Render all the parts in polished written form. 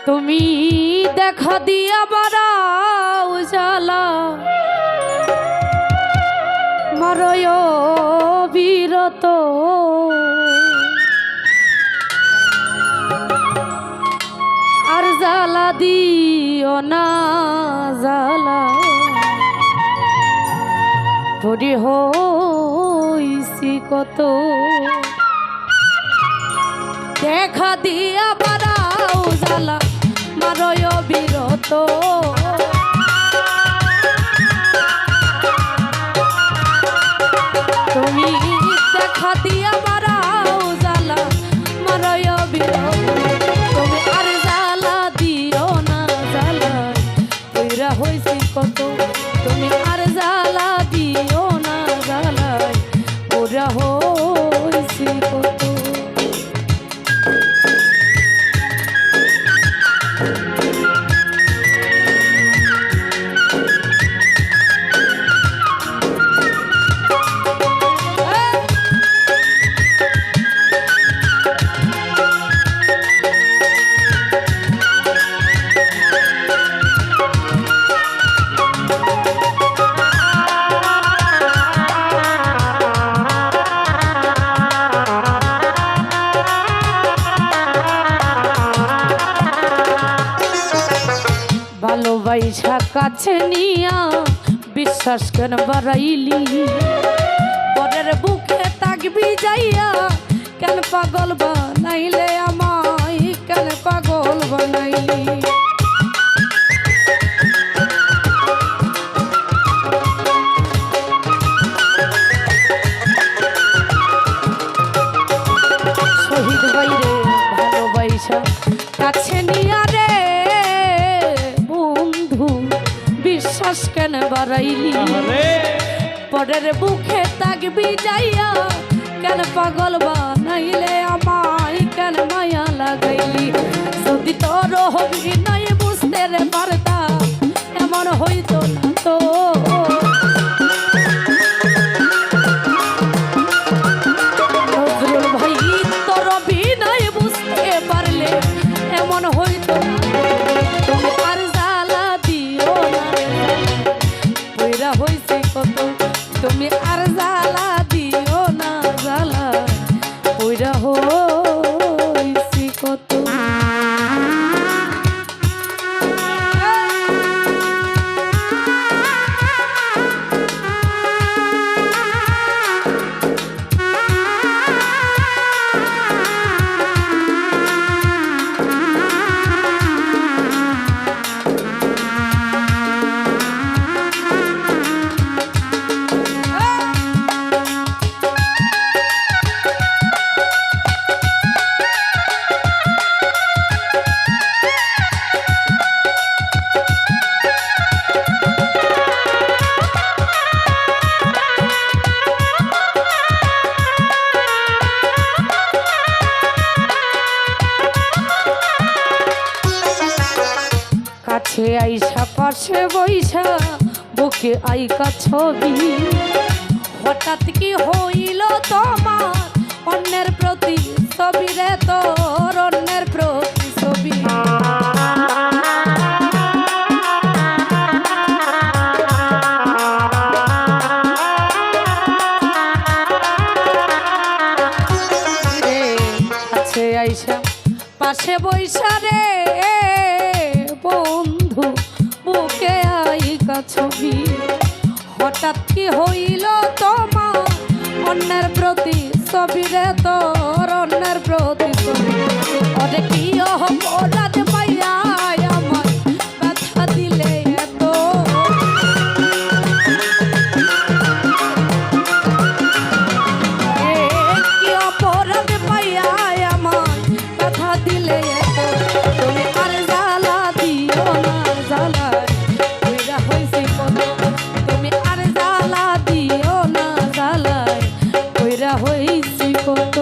তুমি দেখা দিয়া বাড়াও জ্বালা মরয় বিরত আর জ্বালা দিও না জ্বালা পরি হইছি কত দেখা দিয়া বাড়াও জ্বালা মারয় বিরত তুমি দেখা দিয়া বাড়াও জ্বালা মারয় বিরত তুমি আর জ্বালা দিও না জ্বালা কইরা হইছি কত তুমি আর জ্বালা দিও না জ্বালা ওরা হইছি কত ভালোবাসা কাছে নিয়া বিশ্বাস কেন বাড়াইলি পরের বুকে তাকবি যাইয়া কেন পাগল বানাইলে আমায় কেন পাগল বানাইলি শহীদ বাইরে ভালোবাসা কাছে নিয়া রে বিশ্বাস কেন বাড়াইলি পরের বুকে তাকবি যাইয়া কেন পাগল বানাইলে আমায় কেন মায়া লাগাইলি যদি তোর হবি নাই বুঝতে রে পারতা এমন হইতো না তো নজরুল ভাই তোর বিনয় বুঝতে পারলে এমন হইতো না তুমি আর জ্বালা দিও না কইরা হইছে কত তুমি আর জ্বালা দিও না জ্বালা কইরা হইছে কত কাছে আইসা পাশে বইসা বুকে আইকা ছবি হঠাৎ কি হইল তোমার অন্যের প্রতি ছবি রে তোর অন্যের প্রতি ছবি কাছে আইসা পাশে বইসা রে বন্ধু বুকে আইকা ছবি হঠাৎ কি হইল তোমার অন্যের প্রতি ছবি রে তোর অন্যের প্রতি ছবি অনেক কি অপরাধ পাইয়া আমার ব্যথা দিলে এত কি অপরাধ পাইয়া আমার ব্যথা দিলে এত তুমি আর জ্বালা দিও না জ্বালা কইরা হইছে কত তুমি আর জ্বালা দিও না জ্বালা কইরা হইছে কত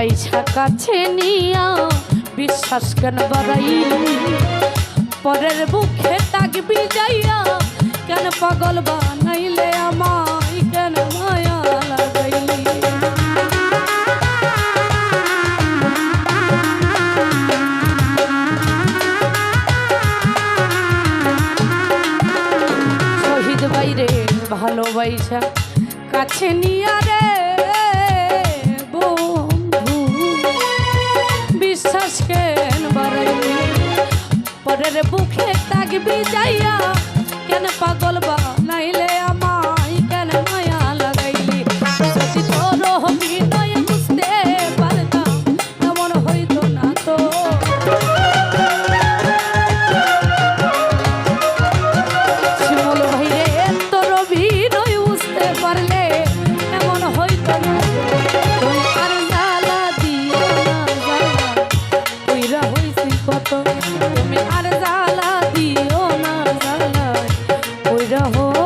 বাইছা কাছে নিয়া বিশ্বাস কেন বাড়াইলি পরের বুকে তাকবি যাইয়া কেন পাগল বানাইলে আমায় কেন মায়া লাগাইলি শহীদ বাইরে ভালোবাসা কাছে নিয়া রে বন্ধু বিশ্বাস কেন বাড়াইলি পরের বুকে তাকবি যাইয়া কেন পাগল বানাইলে আমায় কেন মায়া লাগাইলি যদি তোর অভিনয় বুঝতে পারতাম এমন হইতো না তো শিমুল ভাই রে তোর অভিনয় বুঝতে পারলে এমন হইতো না তুই আর জ্বালা দিও না জ্বালা কইরা হইছি কত তুমি আর জ্বালা দিও না জ্বালা কইরা হইছি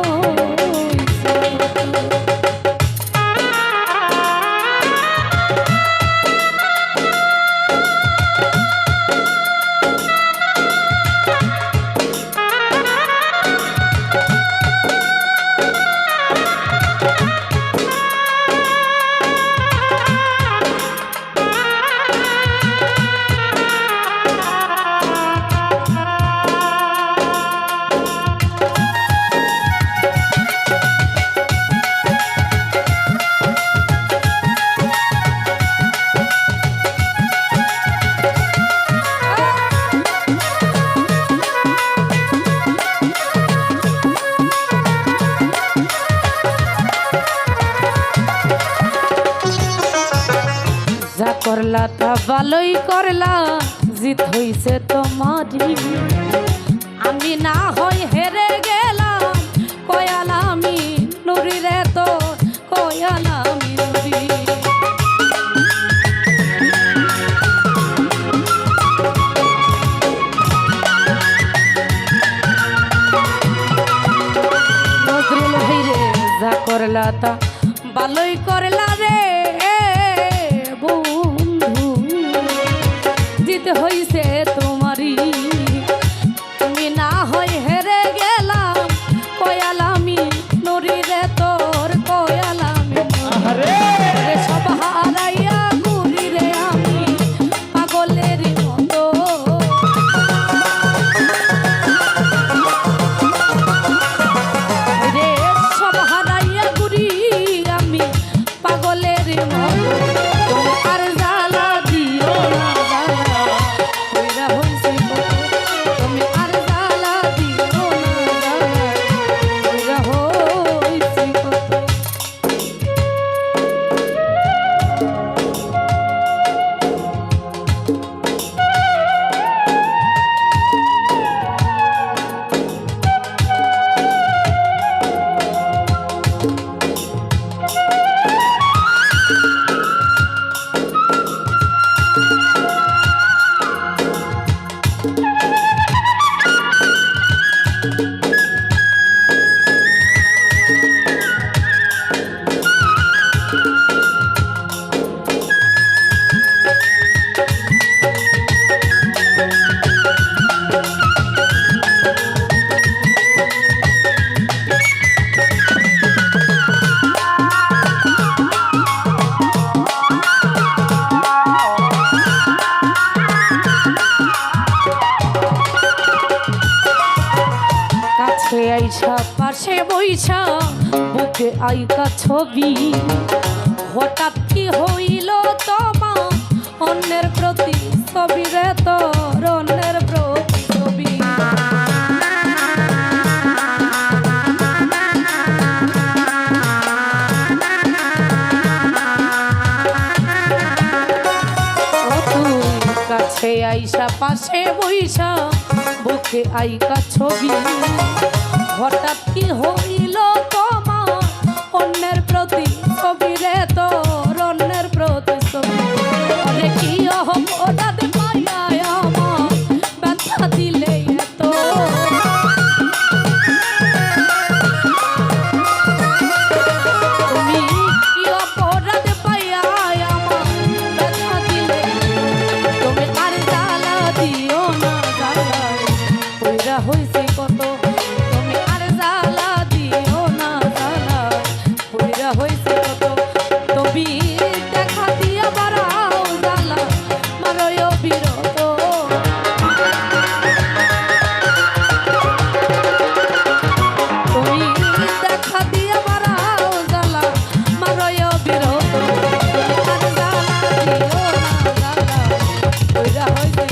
যা করলা তা ভালোই করলা জিত হইছে তোমারই আমি না হই হেরে গেলাম কয়ালামি নুরি রে তো কয়ালামি নুরি নজরুল ভাই রে যা করলা তা ভালোই করলা রে হইছে তোমারই তুমি না হই হেরে গেলাম কয়ালামি নুরি রে তোর কয়ালামি রে সব হারাইয়া ঘুরি রে আমি পাগলের মতো রে সব হারাইয়া ঘুরি আমি পাগলের মতো তুমি আর জ্বালা দিও না আইসা পাশে বইসা বুকে আইকা ছবি হঠাৎ কি হইল তোমা অন্যের প্রতি ছবি রে তোর অন্যের প্রতি ছবি কাছে আইসা পাশে বইসা বুকে আইকা ছবি হঠাৎ কি হইল তোমার অন্যের প্রতি ছবি রে তোর অন্যের প্রতি ছবি অরে কি অপরাধ পাইয়া আমার ব্যথা দিলে এত তুমি কি অপরাধ পাইয়া আমার ব্যথা কইরা হইছে